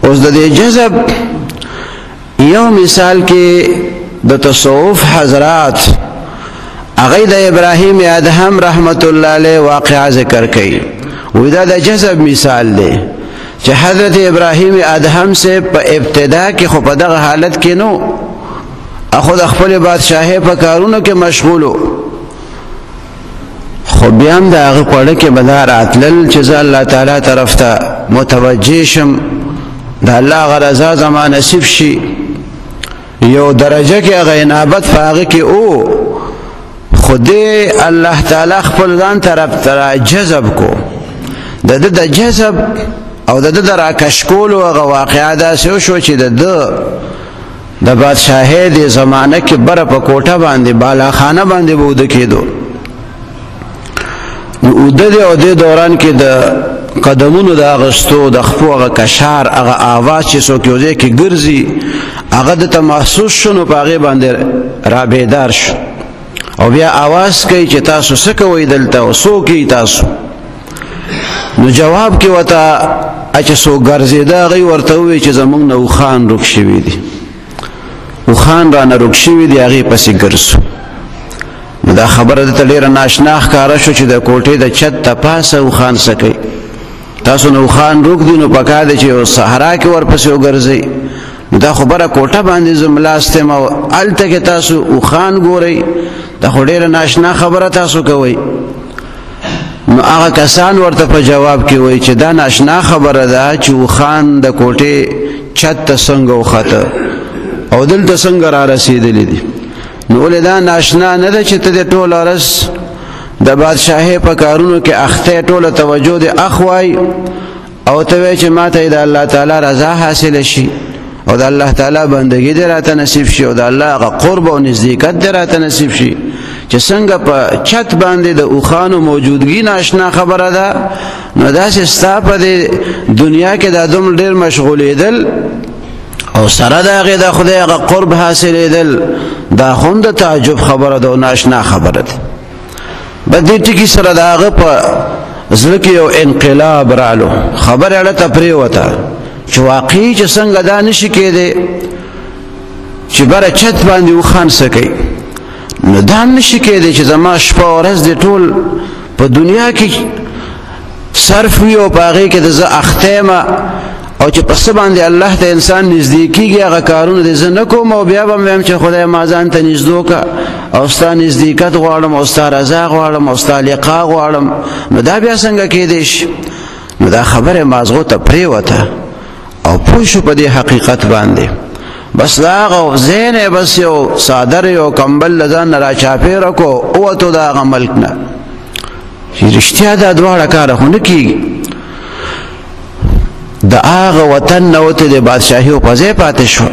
اوس د دې جذب یو مثال کې د تصوف حضرات هغه د ابراهیم ادهم رحمت الله علیه واقعا ذکر کړي وې دا د جذب مثال دی چې حضرت ابراهیم ادهم سے په ابتدا کې خو په دغه حالت کې نو اخو د خپل بادشاہي په کارونو کې مشغولو خو بیا هم د هغه پړه کې بدار اتلل چې الله تعالی طرف ته متوجه شم د الله غرضا زما نصیب شي یو درجه کې هغه انابت فاغه کې او خدای الله تعالی خپل ځان طرف ته جذب کو د جذب او د راکش کول او واقعا دا شو چې د بادشاہي د زمانه کې بر په کوټه باندې بالا خانه باندې بود کېدو نو د دوران کې د قدمونو د اغستو د خپو هغه کشار هغه आवाज چې څوک یو ځای کې ګرځي هغه د محسوس شنو په هغه باندې را بیدار شو او بیا आवाज کوي چې تاسو څه کوئ دلته او څوک تاسو نو جواب کې وته چې څوک ګرځیدا غي ورته وی چې زمونږ نو خان رک شوی دی او خان را نه رک شوی دی هغه پسې ګرځو دا خبره د ډیره ناشنا ښکارا شو چې د کوټې د چت ته پاسه او خان سکی تاسو نو خان روک دي نو پکا دي چې صحرا کې ورپسې وګرځي دا خبره کوټه باندې زملاسته ما الته کې تاسو او خان ګوري دا ډیره ناشنا خبره تاسو کوي نو هغه کسان ورته په جواب کې وایي چې دا ناشنا خبره ده چې او خان د کوټې چت ته څنګه وخته او دلته څنګه را رسیدلی دي نو له دا ناشنا نه ده چې ته ټول ارس د بادشاہي په کارونو کې اخته ټوله توجه د اخوای او ته چې ماته د الله تعالی رضا حاصل شي او د الله تعالی بندگی دې راته نصیب شي او د الله غ قرب او نزدېکت دې راته نصیب شي چې څنګه په چت باندې د اوخانو موجودګي ناشنا خبره ده نو داسې ستا په دنیا کې د دوم ډېر مشغولېدل او سره د هغې د خدای غ قرب حاصلېدل دا هم د تعجب خبره ده او ناشنا خبره ده بدې ټکی سره د هغه په زړه کې یو انقلاب رالو خبره اړه ته پرېوته چې واقعي چې څنګه دا نشي کېدی چې بره چت باندې وخان سکی نو دا نشي کېدی چې زما شپه ورځ د ټول په دنیا کې صرف وي او په هغې کې د زه اخته یم او چې په څه باندې الله ته انسان نږدې کېږي هغه کارونه د زه نه کوم او بیا به م وایم چې خدای ما ځان ته نږدې که او ستا نزدېکت غواړم او ستا رضا غواړم او ستا لقا غواړم نو دا بیا څنګه کېدی شي نو دا خبره مازغو ته پرېوته او پوه شو په دې حقیقت باندې بس دا هغه ذهن یې بس یو څادر یو کمبل له ځان نه راچاپېره کړو ووتو د هغه ملک نه چې رښتیا دا دواړه کاره خو نه کېږي د هغه وطن نه وته د بادشاهي په ځای پاتې شو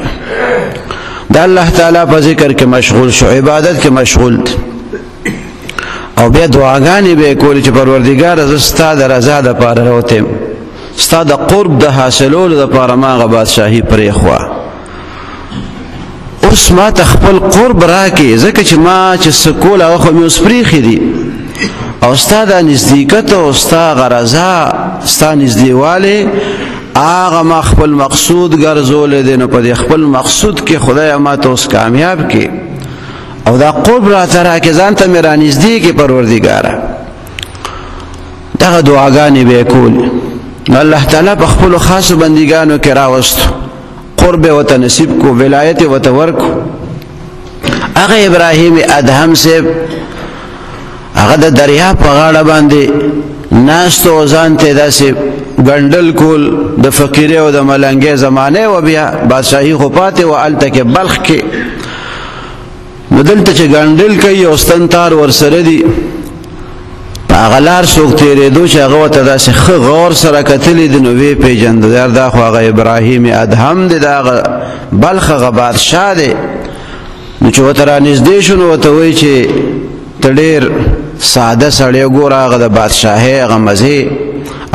د الله تعالی په ذکر کې مشغول شو عبادت کې مشغول او بیا دعاګانې به کولې چې پروردګار زه ستا د رضا دپاره راوتم ستا د قرب د حاصلولو دپاره ما هغه بادشاهي پرېښوه اوس ما ته خپل قرب راکې ځکه چې ما چې څه کول هغه خو مې اوس پرېښي دي او ستا د نزدېکت او ستا هغه رضا ستا نږدېوالی هغه ما خپل مقصود ګرځولی دی نو په دې خپل مقصود کې خدای ما ته اوس کامیاب کې او دا قرب راته راکې ځان ته مې رانږدې کې پروردګاره دغه دعاګانې به یې کولې نو الله تعالی په خپلو خاصو بندګانو کې راوستو قرب یې ورته نصیب کو ولایت یې ورته ورکو هغه ابراهیم ادهم صاحب هغه د دریاب په غاړه باندې ناست او ځان ته داسې ګنډل کول د فقیرۍ او د ملنګۍ زمانه و بیا بادشاهي خو پاتې و هلته کې بلخ کې نو دلته چې ګنډل کوي او ستنتار ورسره دي په هغه لار څوک تېرېدو چې هغه ورته داسې ښه غور سره کتلي دي نو ویې پېژنده یار دا خو هغه ابراهیم ادهم دی د هغه بلخ هغه بادشاه دی نو چې ورته رانږدې شو نو ورته وایي چې ته ډېر ساده سړی ګوره هغه د بادشاهۍ هغه مزې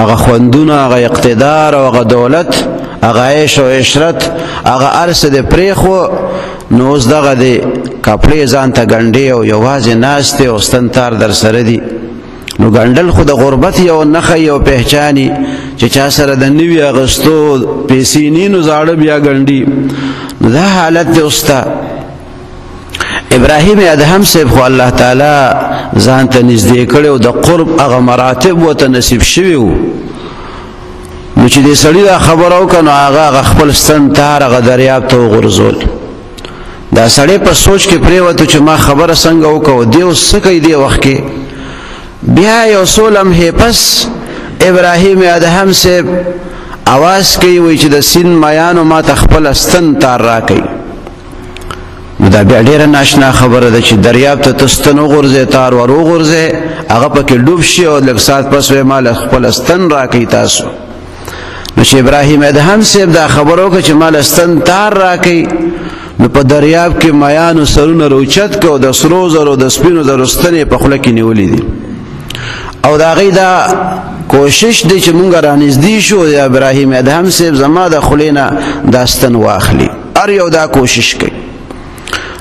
هغه خوندونه هغه اقتدار او هغه دولت هغه عیش او عشرت هغه هر څه دې پرېښو نو اوس دغه دې کپړې ځان ته ګنډې او یوازې ناست دی او ستنتار در سره دي نو ګنډل خو د غربت یو نښه یو پہچانی چې چا سره د نوي اغستو پیسې نی نو زاړه بیا ګنډي. نو دا حالت دی استا. ابراهیم ادهم صاحب خو الله تعالی ځان ته نږدې کړی او د قرب هغه مراتب ورته نصیب شوي وو. نو چې دې سړي دا خبره وکړه نو هغه خپل ستن تار هغه دریاب ته وغورځول. دا سړی په سوچ کې پرېوتو چې ما خبره څنګه وکړو، دی اوس څه کوي دې وخت کې. بیا یو څو لمحې پس ابراهیم ادهم صاحب आवाज کوي وایي چې د سیند مایانو ما ته خپل ستن تار راکړي. نو دا بیا ډېره ناشنا خبره ده چې دریاب ته ته ستن وغورځې تار ور وغورځې هغه پکې ډوب شي او لږ ساعت پس وایي ما خپل ستن راکړي تاسو. نو چې ابراهیم ادهم صاحب دا خبره وکړه چې ما ستن تار راکړي نو په دریاب کې مایانو سرونه روچت کو د سرو زرو د سپینو زرو ستنې په خوله کې نیولې دي. او د هغې دا کوشش دی چې مونږ رانږدې شو د ابراهیم ادهم صاحب زما د خولې نه دا ستن واخلي. هر یو دا کوشش کوي.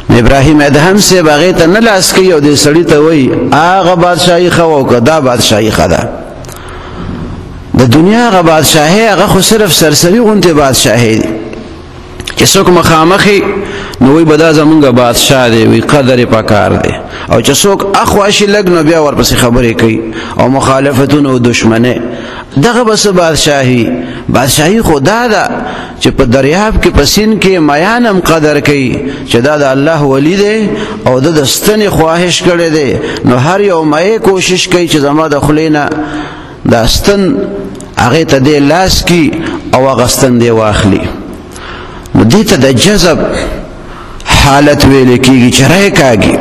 نو ابراهیم ادهم صاحب هغې ته نه لاس کوي او دې سړي ته وایي هغه بادشاهي ښه وه که دا بادشاهي ښه ده. د دنیا هغه بادشاهي هغه خو صرف سرسري غوندې بادشاهي دی چې څوک مخامخي نو وی به دا زمونږ بادشاه دی، وی قدر یې پکار دی. او چې څوک اخوا شي لږ نو بیا ورپسې خبرې کوي او مخالفتونه او دشمنۍ. دغه به څه بادشاهي خو دا ده چې په دریاب کې په سیند کې میان هم قدر کوي چې دا د الله ولی دی او د ستنې خواهش کړی دی. نو هر یو مایې کوشش کوي چې زما د خولې نه دا ستن هغې ته دی لاس کی او هغه ستن دی واخلي. نو دې ته د جذب حالت ویل کېږي چې رای کاږي.